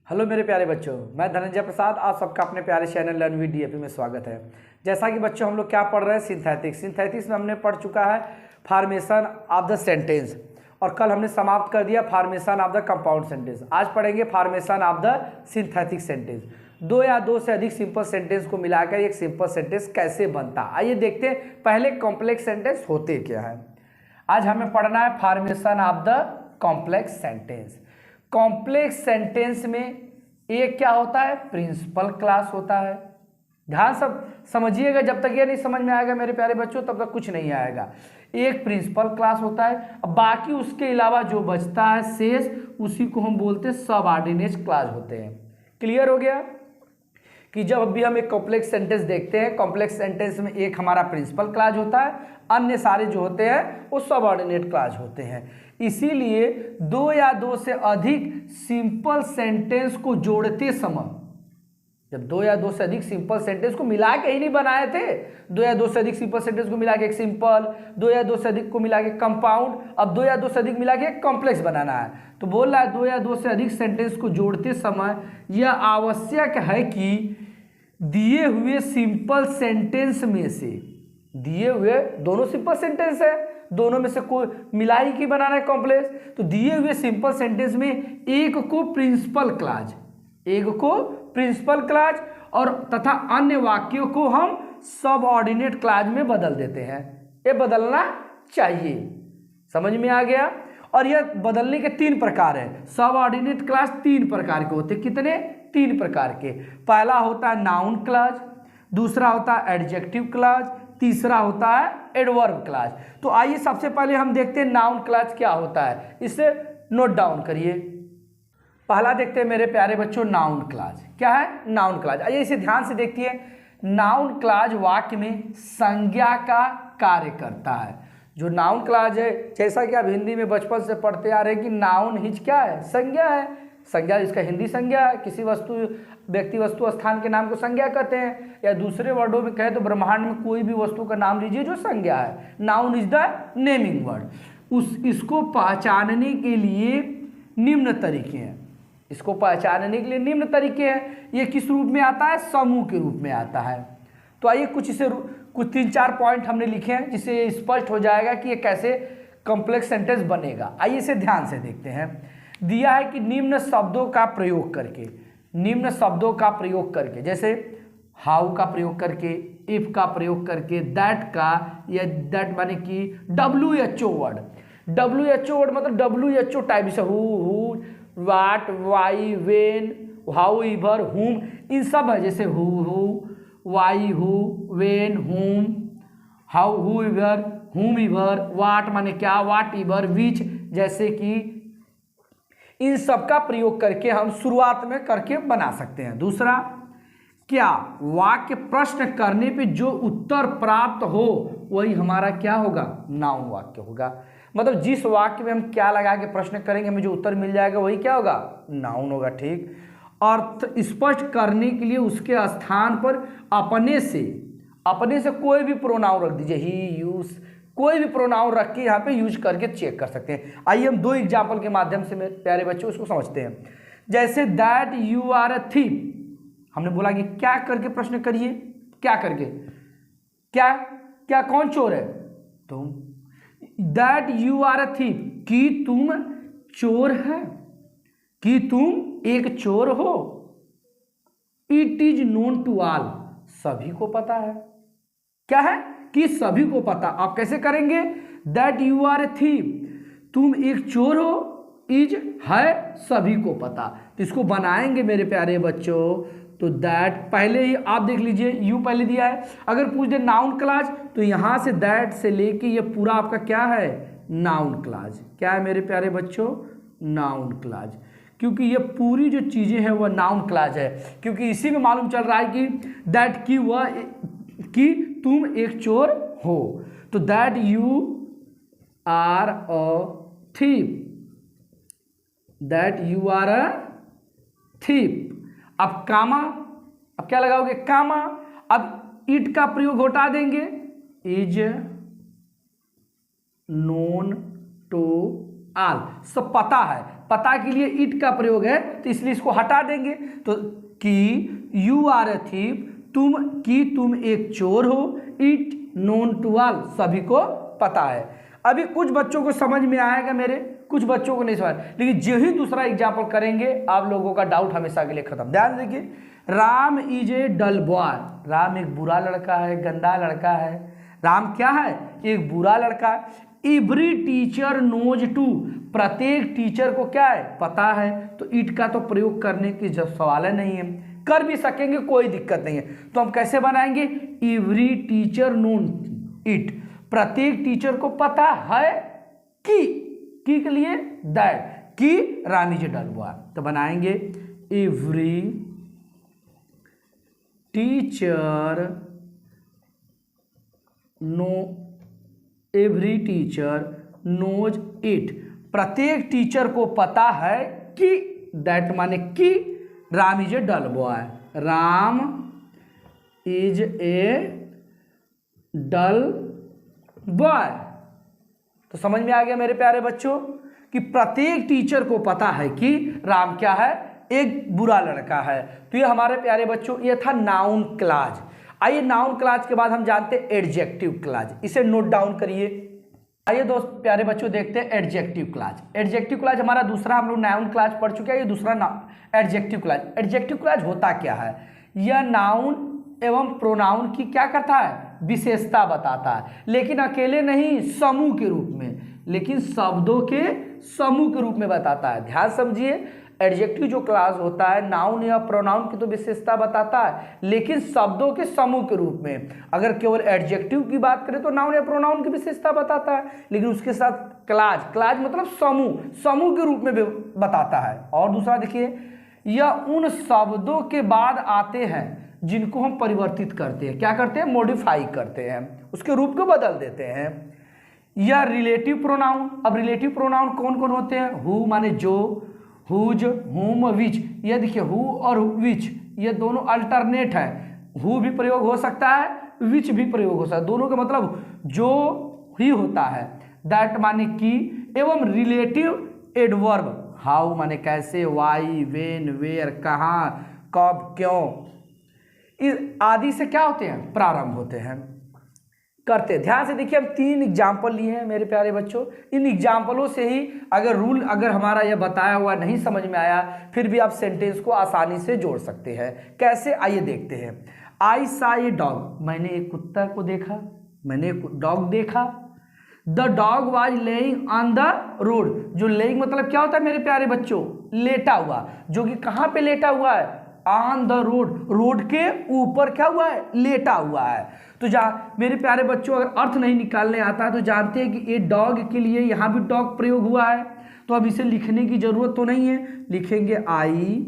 Hello मेरे प्यारे बच्चों, मैं धनंजय प्रसाद। आप सबका अपने प्यारे चैनल लर्न विद डीएपी में स्वागत है। जैसा कि बच्चों हम लोग क्या पढ़ रहे हैं, सिंथेटिक्स में हमने पढ़ चुका है फॉर्मेशन ऑफ द सेंटेंस, और कल हमने समाप्त कर दिया formation of the compound sentence. आज पढ़ेंगे formation of the synthetic sentence. दो या दो से अधिक सिंपल सेंटेंस को मिलाकर एक सिंपल सेंटेंस कैसे बनता है, आइए देखते हैं पहले कॉम्प्लेक्स सेंटेंस होते क्या है। आज हमें पढ़ना है formation of the complex sentence. Complex sentence में एक क्या होता है, प्रिंसिपल क्लास होता है। ध्यान सब समझिएगा, जब तक ये नहीं समझ में आएगा मेरे प्यारे बच्चों तब तक कुछ नहीं आएगा। एक प्रिंसिपल क्लास होता है, अब बाकी उसके अलावा जो बचता है शेष, उसी को हम बोलते हैं सबऑर्डिनेट क्लास होते हैं। क्लियर हो गया कि जब भी हम एक कॉम्प्लेक्स सेंटेंस देखते हैं, कॉम्प्लेक्स सेंटेंस में एक हमारा प्रिंसिपल क्लास होता है, अन्य सारे जो होते हैं वो सबऑर्डिनेट क्लास होते हैं। इसीलिए दो या दो से अधिक सिंपल सेंटेंस को जोड़ते समय, जब दो या दो से अधिक सिंपल सेंटेंस को मिला के ही नहीं बनाए थे, दो या दो से अधिक सिंपल सेंटेंस को मिला के एक सिंपल, दो या दो से अधिक को मिला के कंपाउंड, अब दो या दो से अधिक मिला के एक कॉम्प्लेक्स बनाना है। तो बोल रहा है दो या दो से अधिक सेंटेंस को जोड़ते समय यह आवश्यक है कि दिए हुए सिंपल सेंटेंस में से, दिए हुए दोनों सिंपल सेंटेंस है, दोनों में से कोई मिलाई की बनाना है कॉम्प्लेक्स, तो दिए हुए सिंपल सेंटेंस में एक को प्रिंसिपल क्लास, एक को प्रिंसिपल क्लास और तथा अन्य वाक्यों को हम सबऑर्डिनेट क्लास में बदल देते हैं। ये बदलना चाहिए, समझ में आ गया। और यह बदलने के तीन प्रकार है। सबऑर्डिनेट क्लास तीन प्रकार के होते हैं। कितने? तीन प्रकार के। पहला होता है नाउन क्लास, दूसरा होता है एडजेक्टिव क्लास, तीसरा होता है एडवर्ब क्लास। तो आइए सबसे पहले हम देखते हैं नाउन क्लास क्या होता है, इसे नोट डाउन करिए। पहला देखते हैं मेरे प्यारे बच्चों नाउन क्लास। क्या है नाउन क्लास? आइए इसे ध्यान से देखिए। नाउन क्लास वाक्य में संज्ञा का कार्य करता है। जो नाउन क्लास है, जैसा कि आप हिंदी में बचपन से पढ़ते आ रहे हैं कि नाउन हिज क्या है, संज्ञा है। संज्ञा इसका हिंदी संज्ञा है, किसी वस्तु, व्यक्ति, वस्तु, स्थान के नाम को संज्ञा कहते हैं। या दूसरे वर्डों में कहें तो ब्रह्मांड में कोई भी वस्तु का नाम लीजिए जो संज्ञा है। Noun is the naming word. इसको पहचानने के लिए निम्न तरीके हैं। इसको पहचानने के लिए निम्न तरीके हैं। ये किस रूप में आता है? समूह के रूप में आता है। तो आइए कुछ तीन चार पॉइंट हमने लिखे हैं जिससे ये स्पष्ट हो जाएगा कि ये कैसे कॉम्प्लेक्स सेंटेंस बनेगा। आइए इसे ध्यान से देखते हैं। दिया है कि निम्न शब्दों का प्रयोग करके, निम्न शब्दों का प्रयोग करके, जैसे हाउ का प्रयोग करके, इफ का प्रयोग करके, दैट का, या दैट माने कि WHO वर्ड। WHO वर्ड मतलब WHO टाइप, जैसे who, what, why, when, how, ever, whom, इन सब है। जैसे who, why, who, when, whom, how, who, ever, whom, ever, वाट माने क्या, वाट, इवर, विच, जैसे कि इन सब का प्रयोग करके हम शुरुआत में करके बना सकते हैं। दूसरा, क्या वाक्य प्रश्न करने पे जो उत्तर प्राप्त हो वही हमारा क्या होगा? नाउन वाक्य होगा। मतलब जिस वाक्य में हम क्या लगा के प्रश्न करेंगे हमें जो उत्तर मिल जाएगा वही क्या होगा? नाउन होगा। ठीक। अर्थ स्पष्ट करने के लिए उसके स्थान पर अपने से कोई भी प्रोनाउन रख दीजिए, ही, यूज, कोई भी प्रोनाउन रख के यहाँ पे यूज करके चेक कर सकते हैं। आइए हम दो एग्जाम्पल के माध्यम से मेरे प्यारे बच्चों इसको समझते हैं। जैसे that you are a thief, हमने बोला कि क्या करके प्रश्न करिए, क्या करके, क्या कौन चोर है? तुम। That you are a thief, कि तुम चोर है, कि तुम एक चोर हो। It is known to all, सभी को पता है। क्या है? कि सभी को पता। आप कैसे करेंगे? That you are a thief, तुम एक चोर हो, इज है, सभी को पता। तो इसको बनाएंगे मेरे प्यारे बच्चों। तो दैट पहले ही आप देख लीजिए, यू पहले दिया है। अगर पूछ दे नाउन क्लास तो यहां से दैट से लेके ये पूरा आपका क्या है? Noun class. क्या है मेरे प्यारे बच्चों? Noun class. क्योंकि ये पूरी जो चीजें हैं वह नाउन क्लास है, क्योंकि इसी में मालूम चल रहा है कि दैट की वह कि तुम एक चोर हो। तो that you are a thief, that you are a thief. अब कामा, अब क्या लगाओगे? कामा। अब इट का प्रयोग हटा देंगे, इज नोन टू आल, सब पता है, पता के लिए इट का प्रयोग है तो इसलिए इसको हटा देंगे। तो कि यू आर ए थीफ, तुम एक चोर हो, इट नोन टू ऑल, सभी को पता है। अभी कुछ बच्चों को समझ में आएगा मेरे, कुछ बच्चों को नहीं समझ, लेकिन जो ही दूसरा एग्जाम्पल करेंगे आप लोगों का डाउट हमेशा के लिए खत्म। ध्यान देखिए, Ram is a dull boy, Ram एक बुरा लड़का है, गंदा लड़का है। राम क्या है? एक बुरा लड़का है। एवरी टीचर नोज टू, प्रत्येक टीचर को क्या है? पता है। तो इट का तो प्रयोग करने की जब सवाल नहीं है, कर भी सकेंगे, कोई दिक्कत नहीं है। तो हम कैसे बनाएंगे? एवरी टीचर नोन इट, प्रत्येक टीचर को पता है कि के लिए दैट, कि Ram is a dull boy. तो बनाएंगे every teacher every teacher knows it, प्रत्येक टीचर को पता है कि, दैट माने कि Ram is a dull boy, Ram is a dull boy. तो समझ में आ गया मेरे प्यारे बच्चों कि प्रत्येक टीचर को पता है कि राम क्या है? एक बुरा लड़का है। तो ये हमारे प्यारे बच्चों ये था नाउन क्लॉज। आइए नाउन क्लॉज के बाद हम जानते हैं एडजेक्टिव क्लॉज, इसे नोट डाउन करिए। आइए दोस्त प्यारे बच्चों देखते हैं एडजेक्टिव क्लॉज। एडजेक्टिव क्लॉज हमारा दूसरा, हम लोग नाउन क्लॉज पढ़ चुके हैं, ये दूसरा एडजेक्टिव क्लॉज। एडजेक्टिव क्लॉज होता क्या है? यह नाउन एवं प्रोनाउन की क्या करता है? विशेषता बताता है, लेकिन अकेले नहीं, समूह के रूप में, लेकिन शब्दों के समूह के रूप में बताता है। ध्यान समझिए, एडजेक्टिव जो क्लॉज होता है नाउन या प्रोनाउन की तो विशेषता बताता है, लेकिन शब्दों के समूह के रूप में। अगर केवल एडजेक्टिव की बात करें तो नाउन या प्रोनाउन की विशेषता बताता है, लेकिन उसके साथ क्लॉज मतलब समूह के रूप में बताता है। और दूसरा देखिए, यह उन शब्दों के बाद आते हैं जिनको हम परिवर्तित करते हैं, क्या करते हैं? मॉडिफाई करते हैं, उसके रूप को बदल देते हैं। या रिलेटिव प्रोनाउन, अब रिलेटिव प्रोनाउन कौन कौन होते हैं? हु माने जो, हुज, हुम, विच। ये देखिए हु और विच ये दोनों अल्टरनेट है, हु भी प्रयोग हो सकता है, विच भी प्रयोग हो सकता है, दोनों का मतलब जो ही होता है। दैट माने कि, एवं रिलेटिव एडवर्ब, हाउ माने कैसे, वाई, वेन, वेयर कहाँ, कब, क्यों, आदि से क्या होते हैं? प्रारंभ होते हैं, करते। ध्यान से देखिए, हम 3 एग्जाम्पल लिए हैं मेरे प्यारे बच्चों। इन एग्जाम्पलों से ही अगर हमारा यह बताया हुआ नहीं समझ में आया, फिर भी आप सेंटेंस को आसानी से जोड़ सकते हैं। कैसे? आइए देखते हैं। आई सा ए डॉग, मैंने एक कुत्ता को देखा, मैंने एक डॉग देखा। The dog was laying on the road, जो लेइंग मतलब क्या होता है मेरे प्यारे बच्चों? लेटा हुआ, जो कि कहाँ पे लेटा हुआ है? ऑन द रोड, रोड के ऊपर क्या हुआ है? लेटा हुआ है। तो मेरे प्यारे बच्चों, अगर अर्थ नहीं निकालने आता है तो जानते हैं कि ये डॉग के लिए यहाँ भी डॉग प्रयोग हुआ है, तो अब इसे लिखने की जरूरत तो नहीं है, लिखेंगे आई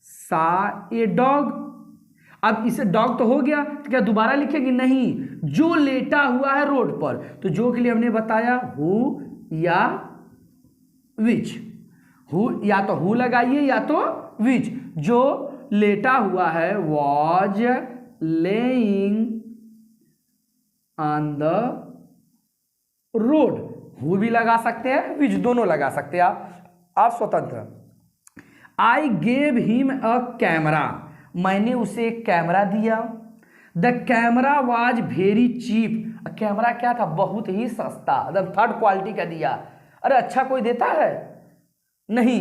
सा ए डॉग। अब इसे डॉग तो हो गया, तो क्या दोबारा लिखेंगे? नहीं, जो लेटा हुआ है रोड पर, तो जो के लिए हमने बताया हु या विच, हु या तो हु लगाइए या तो विच। जो लेटा हुआ है was laying on the road, who भी लगा सकते हैं, विच दोनों लगा सकते हैं, आप स्वतंत्र। I gave him a camera, मैंने उसे एक कैमरा दिया। The camera was very cheap, camera क्या था? बहुत ही सस्ता, एकदम 3rd क्वालिटी का दिया। अरे अच्छा कोई देता है? नहीं,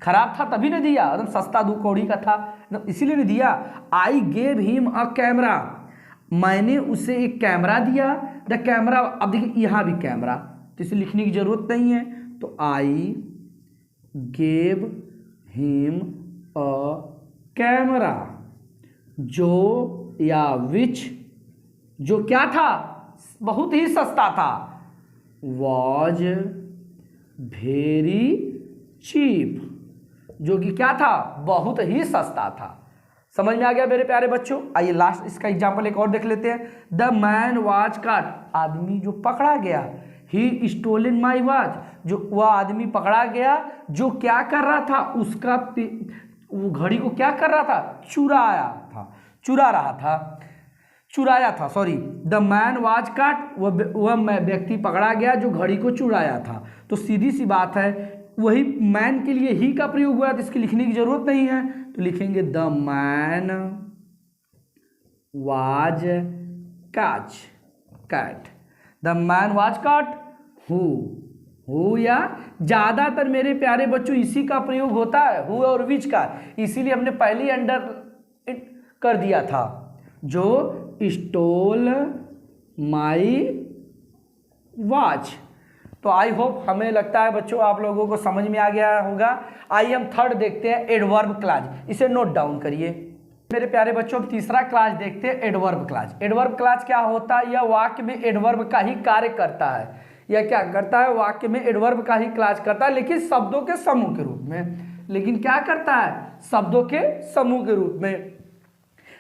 खराब था तभी ने दिया, एकदम सस्ता 2 कौड़ी का था, इसीलिए नहीं दिया। आई गेव हिम अ कैमरा, मैंने उसे एक कैमरा दिया। द कैमरा, अब देखिए यहाँ भी कैमरा, तो इसे लिखने की जरूरत नहीं है, तो आई गेव हिम अ कैमरा, जो या विच, जो क्या था? बहुत ही सस्ता था, वॉज वेरी चीप, जो कि क्या था? बहुत ही सस्ता था। समझ में आ गया मेरे प्यारे बच्चों? आइए लास्ट इसका एग्जाम्पल एक और देख लेते हैं। द मैन वॉज काट, आदमी जो पकड़ा गया। ही स्टोलन माई वॉच, जो वह आदमी पकड़ा गया जो क्या कर रहा था? उसका वो घड़ी को क्या कर रहा था? चुराया था। द मैन वॉज काट, वह व्यक्ति पकड़ा गया जो घड़ी को चुराया था। तो सीधी सी बात है, वही मैन के लिए ही का प्रयोग हुआ है तो इसकी लिखने की जरूरत नहीं है, तो लिखेंगे the man was cat, the man was cat who, या ज्यादातर मेरे प्यारे बच्चों इसी का प्रयोग होता है, हु और विच का, इसीलिए हमने पहले ही अंडर कर दिया था, जो स्टोल माई वॉच। तो आई होप, हमें लगता है बच्चों आप लोगों को समझ में आ गया होगा। आइए हम थर्ड देखते हैं, एडवर्ब क्लॉज, इसे नोट डाउन करिए मेरे प्यारे बच्चों। तीसरा क्लॉज देखते हैं, एडवर्ब क्लॉज। एडवर्ब क्लॉज क्या होता है? यह वाक्य में एडवर्ब का ही कार्य करता है। यह क्या करता है? वाक्य में एडवर्ब का ही क्लॉज करता है, लेकिन शब्दों के समूह के रूप में। लेकिन क्या करता है? शब्दों के समूह के रूप में।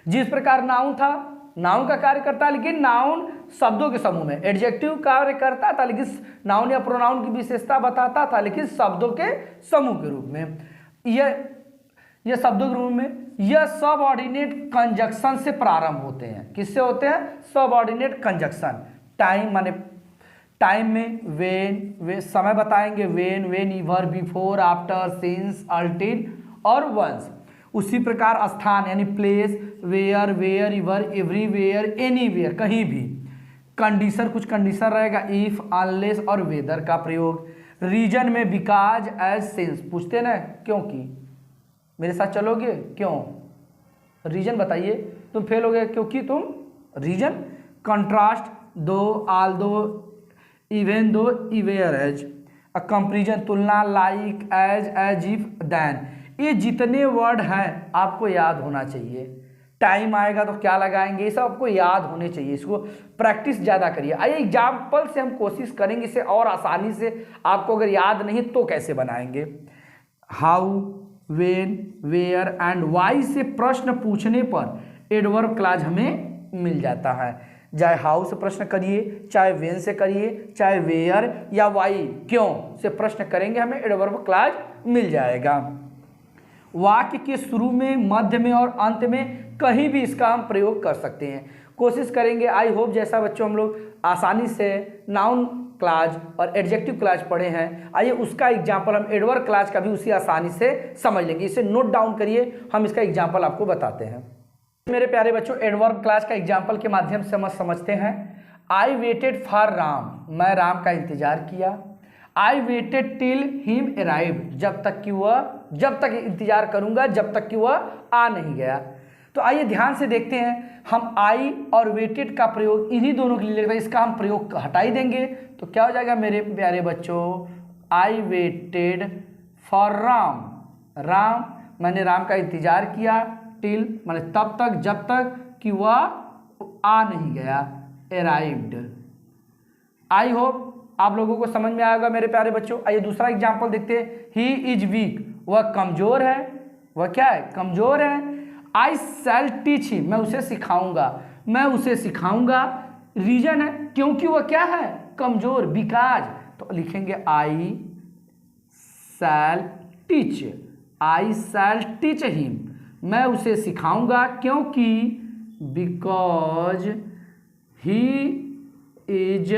जिस प्रकार नाउन था, नाउन का कार्य करता है, लेकिन नाउन शब्दों के समूह में। एडजेक्टिव कार्य करता था, लेकिन नाउन या प्रोनाउन की विशेषता बताता था, लेकिन शब्दों के समूह के रूप में। यह शब्दों के रूप में, यह सबऑर्डिनेट कंजक्शन से प्रारंभ होते हैं। किससे होते हैं? Subordinate conjunction. टाइम माने टाइम में वेन समय बताएंगे, whenever, before, after, since, until और वंस। उसी प्रकार स्थान यानी place, wherever, everywhere, anywhere, कहीं भी। कंडीशन, कुछ कंडीशन रहेगा, इफ, अनलेस और वेदर का प्रयोग। रीजन में बिकॉज, एज, सिंस। पूछते ना क्योंकि, मेरे साथ चलोगे? क्यों? रीजन बताइए, तुम फेल हो गए क्योंकि तुम रीजन। कंट्रास्ट, दो, ऑल दो, इवन दो, इवेयर एज। कंपेरिजन, तुलना, लाइक, एज इफ, देन। ये जितने वर्ड हैं आपको याद होना चाहिए। टाइम आएगा तो क्या लगाएंगे, ये सब आपको याद होने चाहिए। इसको प्रैक्टिस ज़्यादा करिए। आइए एग्जाम्पल से हम कोशिश करेंगे इसे और आसानी से। आपको अगर याद नहीं तो कैसे बनाएंगे? How, when, where and why से प्रश्न पूछने पर एडवर्ब क्लॉज हमें मिल जाता है। चाहे हाउ से प्रश्न करिए, चाहे वेन से करिए, चाहे वेयर या वाई, क्यों से प्रश्न करेंगे, हमें एडवर्ब क्लॉज मिल जाएगा। वाक्य के शुरू में, मध्य में और अंत में कहीं भी इसका हम प्रयोग कर सकते हैं। कोशिश करेंगे। आई होप जैसा बच्चों हम लोग आसानी से नाउन क्लॉज और एडजेक्टिव क्लॉज पढ़े हैं, आइए उसका एग्जाम्पल हम एडवर्ब क्लॉज का भी उसी आसानी से समझ लेंगे। इसे नोट डाउन करिए, हम इसका एग्जाम्पल आपको बताते हैं। मेरे प्यारे बच्चों, एडवर्ब क्लॉज का एग्जाम्पल के माध्यम से हम समझते हैं। आई वेटेड फॉर राम, मैं राम का इंतजार किया। I waited till him arrived, जब तक इंतजार करूंगा जब तक कि वह आ नहीं गया। तो आइए ध्यान से देखते हैं। हम आई और वेटेड का प्रयोग इन्हीं दोनों के लिए लेते हैं, इसका हम प्रयोग हटा ही देंगे तो क्या हो जाएगा मेरे प्यारे बच्चों? I waited for Ram, Ram मैंने राम का इंतजार किया, टिल मैंने तब तक जब तक कि वह आ नहीं गया, अराइव्ड। आई होप आप लोगों को समझ में आएगा मेरे प्यारे बच्चों। आइए दूसरा एग्जाम्पल देखते हैं। ही इज वीक, वह कमजोर है। वह क्या है? कमजोर है। आई शैल टीच हिम, मैं उसे सिखाऊंगा। रीजन है क्योंकि वह क्या है? कमजोर, बिकॉज। तो लिखेंगे आई शैल टीच हिम, मैं उसे सिखाऊंगा क्योंकि, बिकॉज ही इज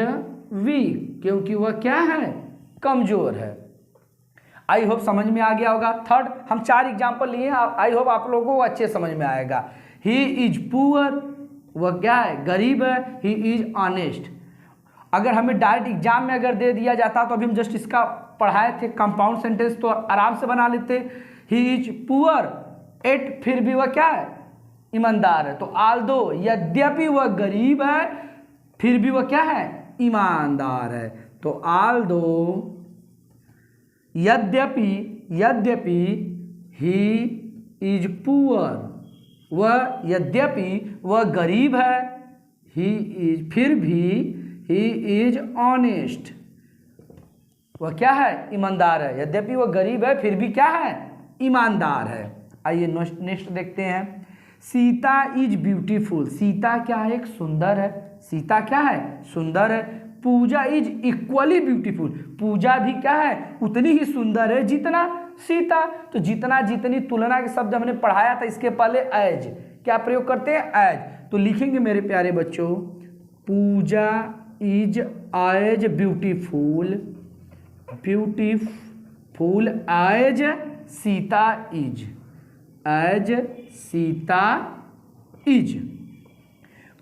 वीक, क्योंकि वह क्या है? कमजोर है। आई होप समझ में आ गया होगा। थर्ड, हम 4 एग्जाम्पल लिए, आई होप आप लोगों को अच्छे समझ में आएगा। ही इज पुअर, वह क्या है? गरीब है। He is honest. अगर हमें डायरेक्ट एग्जाम में अगर दे दिया जाता तो अभी हम जस्ट इसका पढ़ाए थे कंपाउंड सेंटेंस, तो आराम से बना लेते। ही इज पुअर एट, फिर भी वह क्या है? ईमानदार है। तो आल्दो, यद्यपि वह गरीब है फिर भी वह क्या है? ईमानदार है। तो आल्दो, यद्यपि ही इज पुअर, यद्यपि वह गरीब है, ही इज, फिर भी ही इज ऑनेस्ट, वह क्या है? ईमानदार है। यद्यपि वह गरीब है फिर भी क्या है? ईमानदार है। आइए नेक्स्ट देखते हैं। सीता इज ब्यूटीफुल, सीता क्या है? एक सुंदर है। सीता क्या है? सुंदर है। पूजा इज इक्वली ब्यूटीफुल, पूजा भी क्या है? उतनी ही सुंदर है जितना सीता। तो जितना, जितनी, तुलना के शब्द हमने पढ़ाया था इसके पहले एज, क्या प्रयोग करते हैं? एज। तो लिखेंगे मेरे प्यारे बच्चों, Pooja is as beautiful beautiful as Sita is, as Sita is.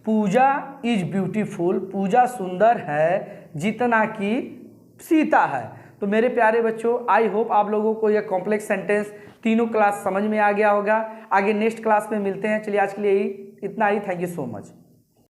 Pooja is beautiful, Pooja सुंदर है जितना कि सीता है। तो मेरे प्यारे बच्चों, आई होप आप लोगों को यह कॉम्प्लेक्स सेंटेंस तीनों क्लास समझ में आ गया होगा। आगे नेक्स्ट क्लास में मिलते हैं। चलिए आज के लिए इतना ही। Thank you so much.